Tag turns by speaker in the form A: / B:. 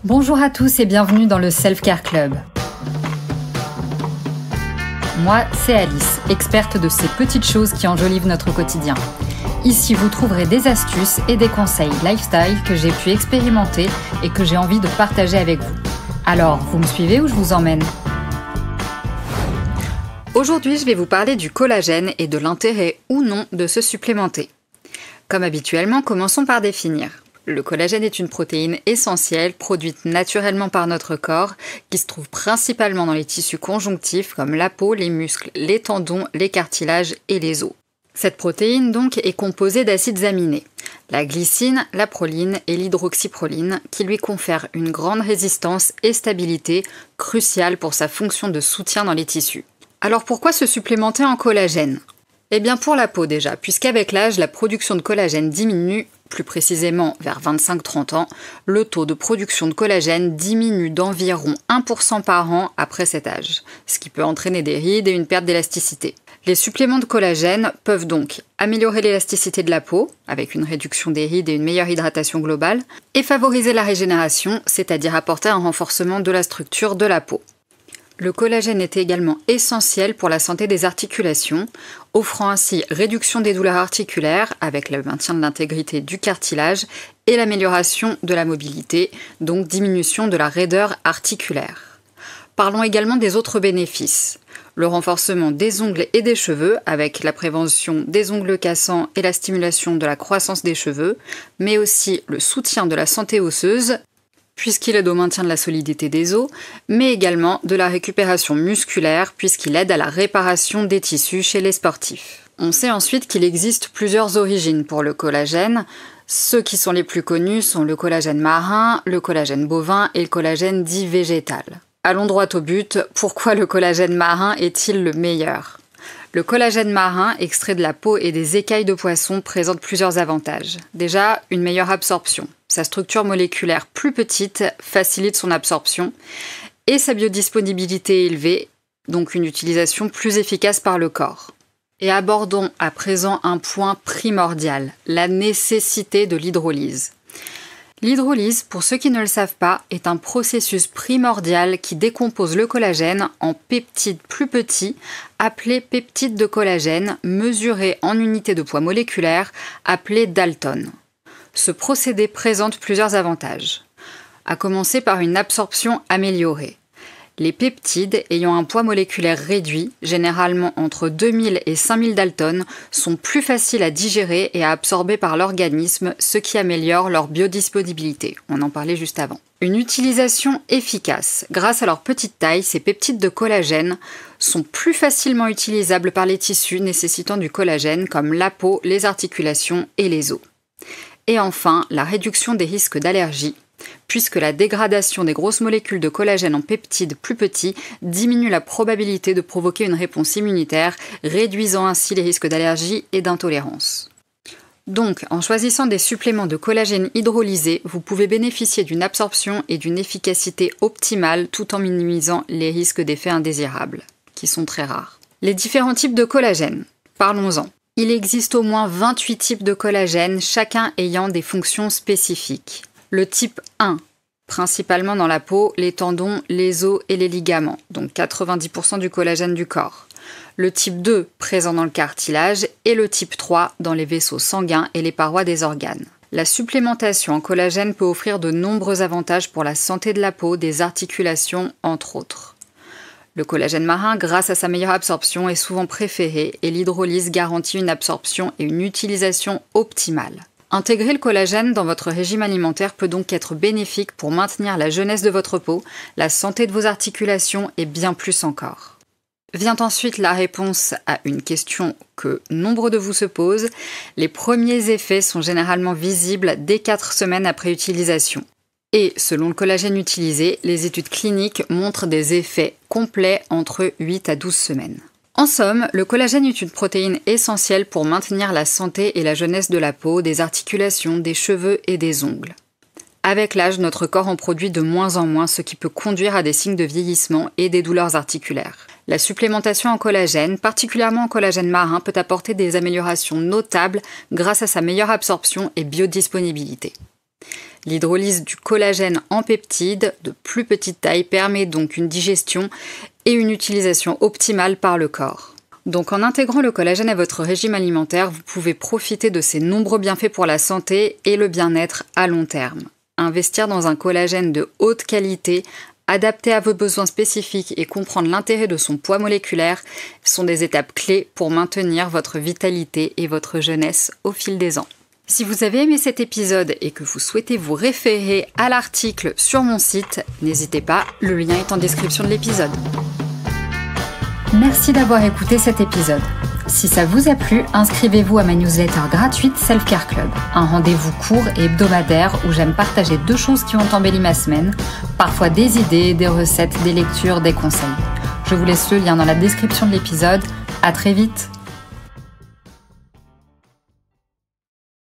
A: Bonjour à tous et bienvenue dans le Self Care Club. Moi, c'est Alice, experte de ces petites choses qui enjolivent notre quotidien. Ici, vous trouverez des astuces et des conseils lifestyle que j'ai pu expérimenter et que j'ai envie de partager avec vous. Alors, vous me suivez ou je vous emmène ? Aujourd'hui, je vais vous parler du collagène et de l'intérêt ou non de se supplémenter. Comme habituellement, commençons par définir. Le collagène est une protéine essentielle produite naturellement par notre corps qui se trouve principalement dans les tissus conjonctifs comme la peau, les muscles, les tendons, les cartilages et les os. Cette protéine donc est composée d'acides aminés, la glycine, la proline et l'hydroxyproline qui lui confèrent une grande résistance et stabilité cruciale pour sa fonction de soutien dans les tissus. Alors pourquoi se supplémenter en collagène ? Eh bien pour la peau déjà, puisqu'avec l'âge, la production de collagène diminue, plus précisément vers 25-30 ans, le taux de production de collagène diminue d'environ 1% par an après cet âge, ce qui peut entraîner des rides et une perte d'élasticité. Les suppléments de collagène peuvent donc améliorer l'élasticité de la peau, avec une réduction des rides et une meilleure hydratation globale, et favoriser la régénération, c'est-à-dire apporter un renforcement de la structure de la peau. Le collagène est également essentiel pour la santé des articulations, offrant ainsi réduction des douleurs articulaires avec le maintien de l'intégrité du cartilage et l'amélioration de la mobilité, donc diminution de la raideur articulaire. Parlons également des autres bénéfices. Le renforcement des ongles et des cheveux avec la prévention des ongles cassants et la stimulation de la croissance des cheveux, mais aussi le soutien de la santé osseuse, puisqu'il aide au maintien de la solidité des os, mais également de la récupération musculaire, puisqu'il aide à la réparation des tissus chez les sportifs. On sait ensuite qu'il existe plusieurs origines pour le collagène. Ceux qui sont les plus connus sont le collagène marin, le collagène bovin et le collagène dit végétal. Allons droit au but, pourquoi le collagène marin est-il le meilleur ? Le collagène marin, extrait de la peau et des écailles de poisson, présente plusieurs avantages. Déjà, une meilleure absorption. Sa structure moléculaire plus petite facilite son absorption et sa biodisponibilité élevée, donc une utilisation plus efficace par le corps. Et abordons à présent un point primordial, la nécessité de l'hydrolyse. L'hydrolyse, pour ceux qui ne le savent pas, est un processus primordial qui décompose le collagène en peptides plus petits, appelés peptides de collagène, mesurés en unités de poids moléculaire, appelés Dalton. Ce procédé présente plusieurs avantages, à commencer par une absorption améliorée. Les peptides ayant un poids moléculaire réduit, généralement entre 2000 et 5000 Dalton, sont plus faciles à digérer et à absorber par l'organisme, ce qui améliore leur biodisponibilité. On en parlait juste avant. Une utilisation efficace. Grâce à leur petite taille, ces peptides de collagène sont plus facilement utilisables par les tissus nécessitant du collagène comme la peau, les articulations et les os. Et enfin, la réduction des risques d'allergie, puisque la dégradation des grosses molécules de collagène en peptides plus petits diminue la probabilité de provoquer une réponse immunitaire, réduisant ainsi les risques d'allergie et d'intolérance. Donc, en choisissant des suppléments de collagène hydrolysés, vous pouvez bénéficier d'une absorption et d'une efficacité optimale tout en minimisant les risques d'effets indésirables, qui sont très rares. Les différents types de collagène, parlons-en. Il existe au moins 28 types de collagène, chacun ayant des fonctions spécifiques. Le type 1, principalement dans la peau, les tendons, les os et les ligaments, donc 90% du collagène du corps. Le type 2, présent dans le cartilage, et le type 3, dans les vaisseaux sanguins et les parois des organes. La supplémentation en collagène peut offrir de nombreux avantages pour la santé de la peau, des articulations, entre autres. Le collagène marin, grâce à sa meilleure absorption, est souvent préféré et l'hydrolyse garantit une absorption et une utilisation optimale. Intégrer le collagène dans votre régime alimentaire peut donc être bénéfique pour maintenir la jeunesse de votre peau, la santé de vos articulations et bien plus encore. Vient ensuite la réponse à une question que nombre de vous se posent. Les premiers effets sont généralement visibles dès 4 semaines après utilisation. Et selon le collagène utilisé, les études cliniques montrent des effets complets entre 8 à 12 semaines. En somme, le collagène est une protéine essentielle pour maintenir la santé et la jeunesse de la peau, des articulations, des cheveux et des ongles. Avec l'âge, notre corps en produit de moins en moins, ce qui peut conduire à des signes de vieillissement et des douleurs articulaires. La supplémentation en collagène, particulièrement en collagène marin, peut apporter des améliorations notables grâce à sa meilleure absorption et biodisponibilité. L'hydrolyse du collagène en peptides de plus petite taille permet donc une digestion et une utilisation optimale par le corps. Donc en intégrant le collagène à votre régime alimentaire, vous pouvez profiter de ses nombreux bienfaits pour la santé et le bien-être à long terme. Investir dans un collagène de haute qualité, adapté à vos besoins spécifiques et comprendre l'intérêt de son poids moléculaire sont des étapes clés pour maintenir votre vitalité et votre jeunesse au fil des ans. Si vous avez aimé cet épisode et que vous souhaitez vous référer à l'article sur mon site, n'hésitez pas, le lien est en description de l'épisode. Merci d'avoir écouté cet épisode. Si ça vous a plu, inscrivez-vous à ma newsletter gratuite Self Care Club, un rendez-vous court et hebdomadaire où j'aime partager 2 choses qui ont embelli ma semaine, parfois des idées, des recettes, des lectures, des conseils. Je vous laisse le lien dans la description de l'épisode. À très vite!